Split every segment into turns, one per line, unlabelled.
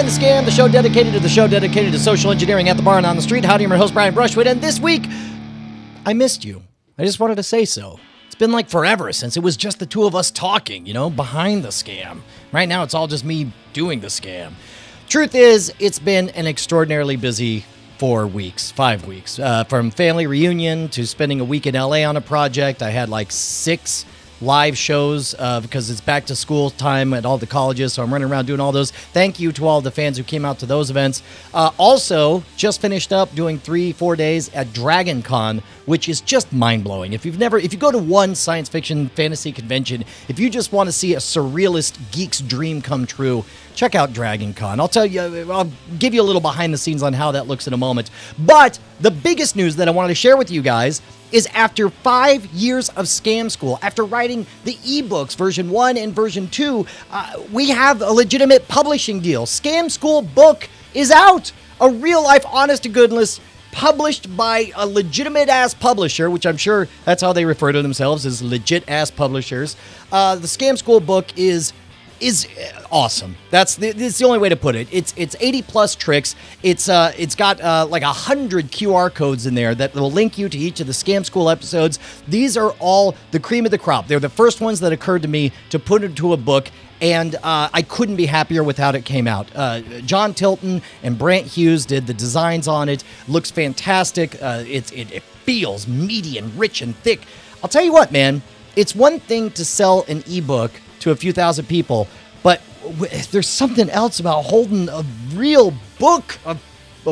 Behind the Scam, the show dedicated to social engineering at the bar and on the street. Howdy, I'm your host, Brian Brushwood, and this week, I missed you. I just wanted to say so. It's been like forever since it was just the two of us talking, behind the scam. Right now, it's all just me doing the scam. Truth is, it's been an extraordinarily busy 5 weeks. From family reunion to spending a week in LA on a project. I had like 6 live shows because it's back to school time at all the colleges, so I'm running around doing all those. Thank you to all the fans who came out to those events. Also, just finished up doing 3-4 days at Dragon Con, which is just mind-blowing. If you go to one science fiction fantasy convention, if you just want to see a surrealist geek's dream come true, check out Dragon Con. I'll give you a little behind the scenes on how that looks in a moment. But the biggest news that I wanted to share with you guys is after 5 years of Scam School, after writing the ebooks, version 1 and version 2, we have a legitimate publishing deal. Scam School book is out. A real-life, honest-to-goodness, published by a legitimate-ass publisher, which I'm sure that's how they refer to themselves, as legit-ass publishers. The Scam School book is awesome. That's the only way to put it. It's 80+ tricks. It's got like 100 QR codes in there that will link you to each of the Scam School episodes. These are all the cream of the crop. They're the first ones that occurred to me to put into a book, and I couldn't be happier with how it came out. John Tilton and Brant Hughes did the designs on it. Looks fantastic. It feels meaty and rich and thick. I'll tell you what, man. It's one thing to sell an ebook to a few thousand people, but there's something else about holding a real book, a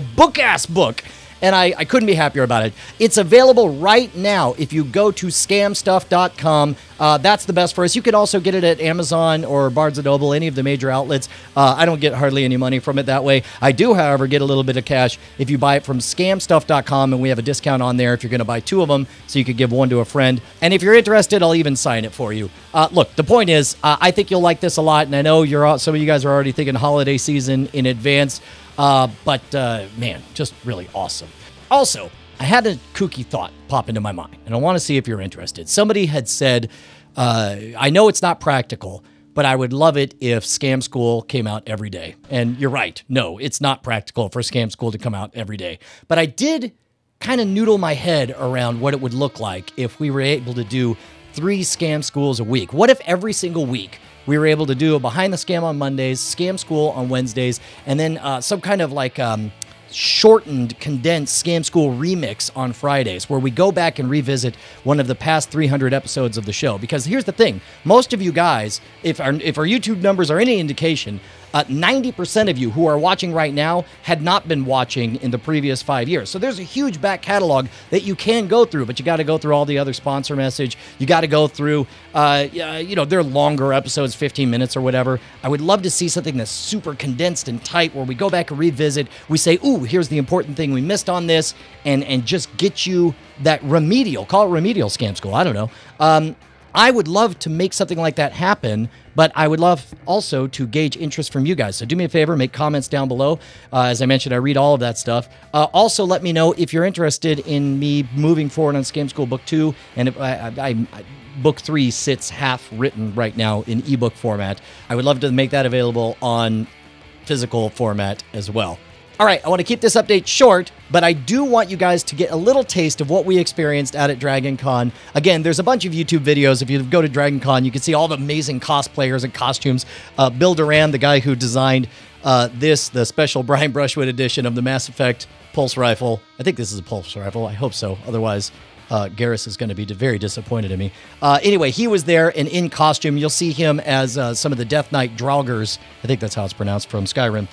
book-ass book, and I couldn't be happier about it. It's available right now if you go to scamstuff.com. That's the best for us. You could also get it at Amazon or Barnes & Noble, any of the major outlets. I don't get hardly any money from it that way. I do, however, get a little bit of cash if you buy it from scamstuff.com, and we have a discount on there if you're going to buy 2 of them, so you could give one to a friend. And if you're interested, I'll even sign it for you. Look, the point is, I think you'll like this a lot, and I know some of you guys are already thinking holiday season in advance. Man, just really awesome. Also, I had a kooky thought pop into my mind, and I want to see if you're interested. Somebody had said, I know it's not practical, but I would love it if Scam School came out every day. And you're right. No, it's not practical for Scam School to come out every day. But I did kind of noodle my head around what it would look like if we were able to do 3 Scam Schools a week. What if every single week we were able to do a Behind the Scam on Mondays, Scam School on Wednesdays, and then some kind of like shortened, condensed Scam School remix on Fridays, where we go back and revisit one of the past 300 episodes of the show. Because here's the thing, most of you guys, if our YouTube numbers are any indication, 90% of you who are watching right now had not been watching in the previous 5 years. So there's a huge back catalog that you can go through, but you got to go through all the other sponsor message. You got to go through, they're longer episodes, 15 minutes or whatever. I would love to see something that's super condensed and tight where we go back and revisit. We say, ooh, here's the important thing we missed on this, and just get you that remedial, call it remedial Scam School, I don't know. I would love to make something like that happen, but I would love also to gauge interest from you guys. So do me a favor, make comments down below. As I mentioned, I read all of that stuff. Also, let me know if you're interested in me moving forward on Scam School Book 2. And if Book 3 sits half written right now in ebook format. I would love to make that available on physical format as well. All right, I want to keep this update short, but I do want you guys to get a little taste of what we experienced out at Dragon Con. Again, there's a bunch of YouTube videos. If you go to Dragon Con, you can see all the amazing cosplayers and costumes. Bill Duran, the guy who designed the special Brian Brushwood edition of the Mass Effect Pulse Rifle. I think this is a Pulse Rifle. I hope so. Otherwise, Garrus is going to be very disappointed in me. Anyway, he was there and in costume. You'll see him as some of the Death Knight Draugrs, I think that's how it's pronounced, from Skyrim,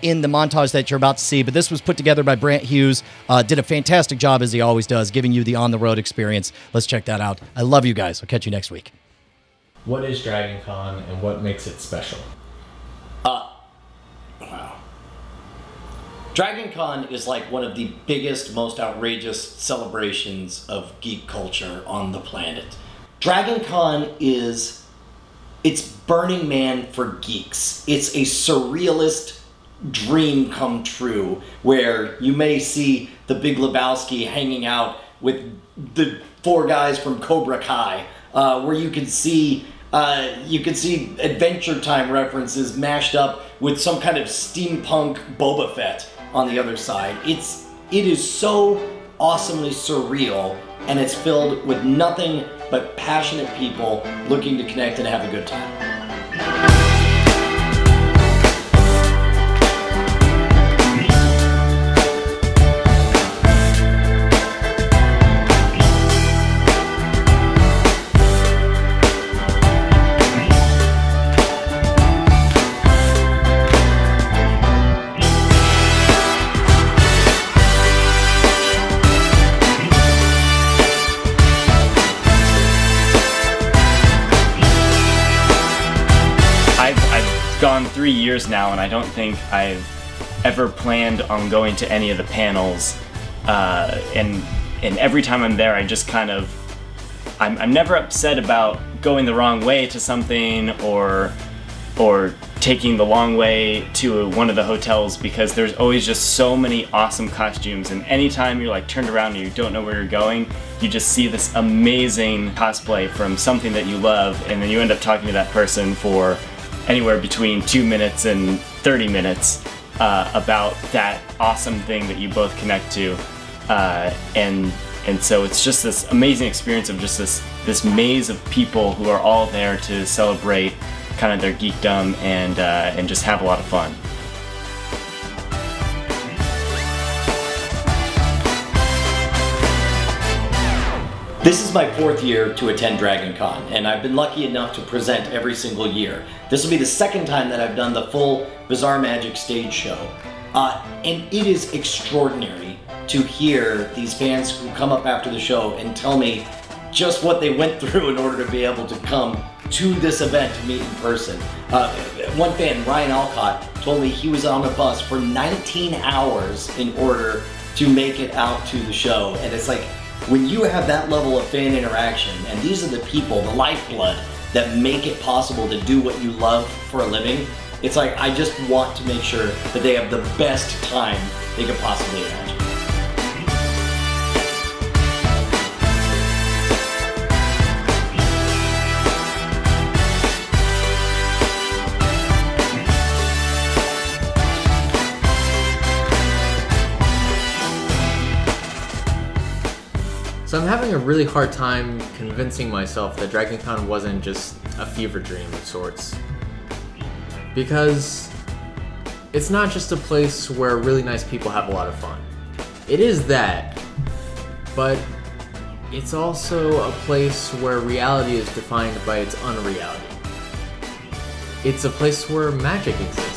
in the montage that you're about to see. But this was put together by Brant Hughes. Did a fantastic job, as he always does, giving you the on-the-road experience. Let's check that out. I love you guys. I'll catch you next week.
What is Dragon Con and what makes it special?
Wow. Dragon Con is like one of the biggest, most outrageous celebrations of geek culture on the planet. Dragon Con it's Burning Man for geeks. It's a surrealist dream come true where you may see the Big Lebowski hanging out with the 4 guys from Cobra Kai, where you can see You can see Adventure Time references mashed up with some kind of steampunk Boba Fett on the other side. It is so awesomely surreal, and it's filled with nothing but passionate people looking to connect and have a good time.
Gone 3 years now, and I don't think I've ever planned on going to any of the panels, and every time I'm there I just kind of I'm never upset about going the wrong way to something or taking the long way to one of the hotels, because there's always just so many awesome costumes, and anytime you're like turned around and you don't know where you're going, you just see this amazing cosplay from something that you love, and then you end up talking to that person for anywhere between 2 minutes and 30 minutes about that awesome thing that you both connect to, and so it's just this amazing experience of just this maze of people who are all there to celebrate kind of their geekdom and just have a lot of fun.
This is my 4th year to attend Dragon Con, and I've been lucky enough to present every single year. This will be the 2nd time that I've done the full Bizarre Magic stage show. And it is extraordinary to hear these fans who come up after the show and tell me just what they went through in order to be able to come to this event to meet in person. One fan, Ryan Alcott, told me he was on a bus for 19 hours in order to make it out to the show. And it's like, when you have that level of fan interaction, and these are the people, the lifeblood, that make it possible to do what you love for a living, it's like, I just want to make sure that they have the best time they could possibly imagine.
So I'm having a really hard time convincing myself that Dragon Con wasn't just a fever dream of sorts. Because it's not just a place where really nice people have a lot of fun. It is that, but it's also a place where reality is defined by its unreality. It's a place where magic exists.